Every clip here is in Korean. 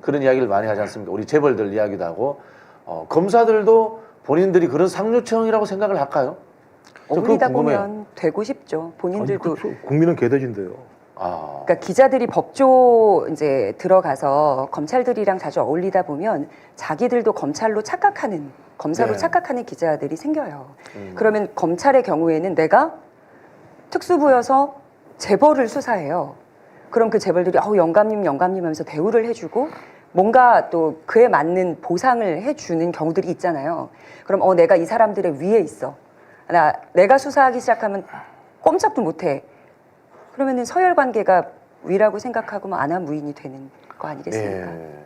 그런 이야기를 많이 하지 않습니까? 우리 재벌들 이야기도 하고 검사들도 본인들이 그런 상류층이라고 생각을 할까요? 어울리다 보면 되고 싶죠. 본인들도. 아니, 국민은 개돼지인데요. 그러니까 기자들이 법조 이제 들어가서 검찰들이랑 자주 어울리다 보면 자기들도 검찰로 착각하는, 검사로 네. 착각하는 기자들이 생겨요. 그러면 검찰의 경우에는 내가 특수부여서 재벌을 수사해요. 그럼 그 재벌들이 영감님 영감님 하면서 대우를 해주고 뭔가 또 그에 맞는 보상을 해주는 경우들이 있잖아요. 그럼 내가 이 사람들의 위에 있어. 내가 수사하기 시작하면 꼼짝도 못해. 그러면은 서열 관계가 위라고 생각하고 안하무인이 되는 거 아니겠습니까? 네.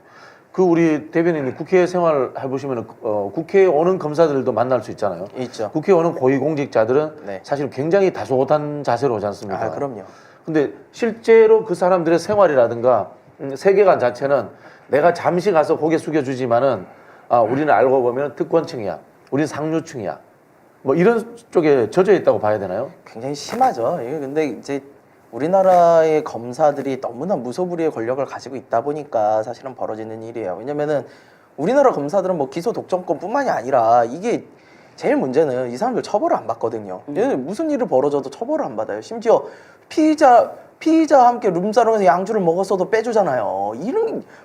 그 우리 대변인이 국회 생활 해보시면 국회에 오는 검사들도 만날 수 있잖아요. 있죠. 국회에 오는 고위공직자들은 네. 사실 굉장히 다소곳한 자세로 오지 않습니까? 그럼요. 근데 실제로 그 사람들의 생활이라든가 세계관 자체는 내가 잠시 가서 고개 숙여주지만은 우리는 알고 보면 특권층이야. 우리는 상류층이야. 뭐 이런 쪽에 젖어 있다고 봐야 되나요? 굉장히 심하죠. 이게 근데 이제 우리나라의 검사들이 너무나 무소불위의 권력을 가지고 있다 보니까 사실은 벌어지는 일이에요. 왜냐면은 우리나라 검사들은 뭐 기소 독점권뿐만이 아니라 이게 제일 문제는 이 사람들 처벌을 안 받거든요. 무슨 일을 벌어져도 처벌을 안 받아요. 심지어 피의자와 함께 룸사롱에서 양주를 먹었어도 빼주잖아요.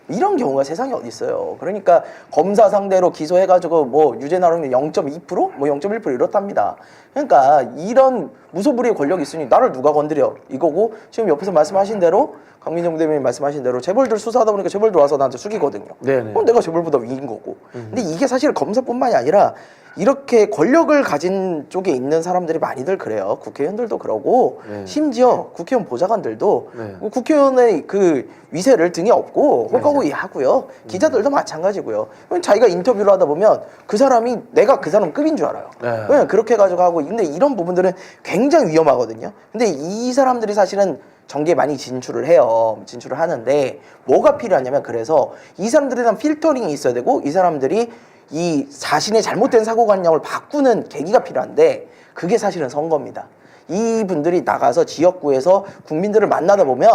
이런 경우가 세상에 어디 있어요. 그러니까 검사 상대로 기소해가지고 뭐 유죄 나오는 게 0.2%? 뭐 0.1% 이렇답니다. 그러니까 이런 무소불위의 권력이 있으니 나를 누가 건드려 이거고, 지금 옆에서 말씀하신 대로 강민정 대변인 말씀하신 대로 재벌들 수사하다 보니까 재벌들 와서 나한테 숙이거든요. 네네. 그럼 내가 재벌보다 위인 거고. 근데 이게 사실 검사뿐만이 아니라 이렇게 권력을 가진 쪽에 있는 사람들이 많이들 그래요. 국회의원들도 그러고 네. 심지어 국회의원 보좌관들도 네. 국회의원의 그 위세를 등에 업고 호가호위하고요. 기자들도 마찬가지고요. 자기가 인터뷰를 하다 보면 그 사람이 내가 그 사람 급인 줄 알아요. 네. 그렇게 해가지고 하고. 근데 이런 부분들은 굉장히 위험하거든요. 근데 이 사람들이 사실은 정계에 많이 진출을 해요. 진출을 하는데 뭐가 필요하냐면, 그래서 이 사람들에 대한 필터링이 있어야 되고 이 사람들이 이 자신의 잘못된 사고관념을 바꾸는 계기가 필요한데 그게 사실은 선거입니다. 이분들이 나가서 지역구에서 국민들을 만나다 보면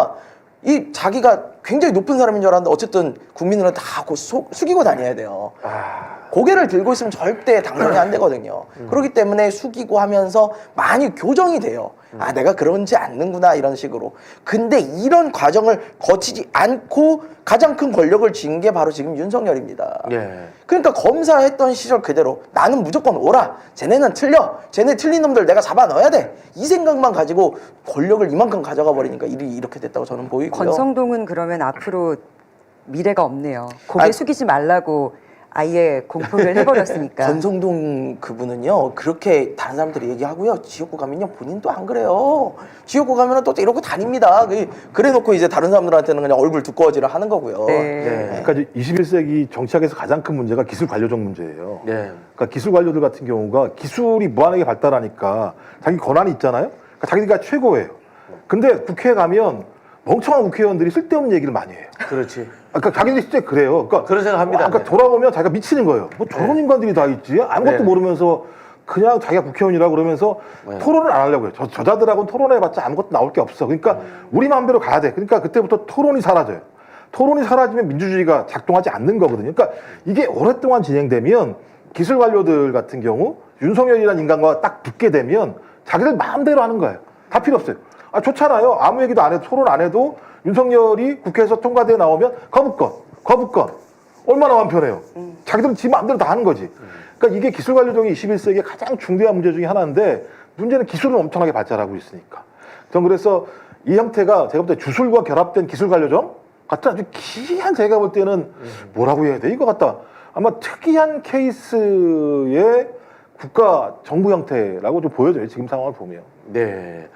이 자기가 굉장히 높은 사람인 줄 알았는데 어쨌든 국민들은 다 숙이고 다녀야 돼요. 고개를 들고 있으면 절대 당선이 안 되거든요. 그렇기 때문에 숙이고 하면서 많이 교정이 돼요. 내가 그런지 않는구나 이런 식으로. 근데 이런 과정을 거치지 않고 가장 큰 권력을 쥔 게 바로 지금 윤석열입니다. 예. 그러니까 검사했던 시절 그대로 나는 무조건 옳아. 쟤네는 틀려. 쟤네 틀린 놈들 내가 잡아 넣어야 돼. 이 생각만 가지고 권력을 이만큼 가져가 버리니까 일이 이렇게 됐다고 저는 보이고요. 권성동은 그러면 앞으로 미래가 없네요. 고개 숙이지 말라고 아예 공표를 해버렸으니까. 권성동 그분은요, 그렇게 다른 사람들이 얘기하고요, 지역구 가면요 본인도 안 그래요. 지역구 가면은 또 이러고 다닙니다. 그래놓고 이제 다른 사람들한테는 그냥 얼굴 두꺼워지를 하는 거고요. 네. 그러니까 이제 21세기 정치학에서 가장 큰 문제가 기술 관료적 문제예요. 네. 그러니까 기술 관료들 같은 경우가 기술이 무한하게 발달하니까 자기 권한이 있잖아요. 그러니까 자기가 최고예요. 근데 국회에 가면 멍청한 국회의원들이 쓸데없는 얘기를 많이 해요. 그렇지. 그러니까 자기들이 진짜 그래요. 그러니까 그런 생각합니다. 그러니까 돌아오면 자기가 미치는 거예요. 뭐 저런 인간들이 다 있지? 아무것도 네. 모르면서 그냥 자기가 국회의원이라고 그러면서 네. 토론을 안 하려고 해요. 저자들하고는 토론해봤자 아무것도 나올 게 없어. 그러니까 우리 마음대로 가야 돼. 그러니까 그때부터 토론이 사라져요. 토론이 사라지면 민주주의가 작동하지 않는 거거든요. 그러니까 이게 오랫동안 진행되면 기술 관료들 같은 경우 윤석열이라는 인간과 딱 붙게 되면 자기들 마음대로 하는 거예요. 다 필요 없어요. 좋잖아요. 아무 얘기도 안 해도, 토론 안 해도 윤석열이 국회에서 통과돼 나오면 거부권. 얼마나 마음 편해요. 자기들은 지 마음대로 다 하는 거지. 그러니까 이게 기술 관료정이 21세기의 가장 중대한 문제 중에 하나인데, 문제는 기술은 엄청나게 발달하고 있으니까. 전 그래서 이 형태가 제가 볼 때 주술과 결합된 기술 관료정 같은 아주 기이한, 제가 볼 때는 뭐라고 해야 돼? 이거 같다. 아마 특이한 케이스의 국가 정부 형태라고 좀 보여져요. 지금 상황을 보면. 네.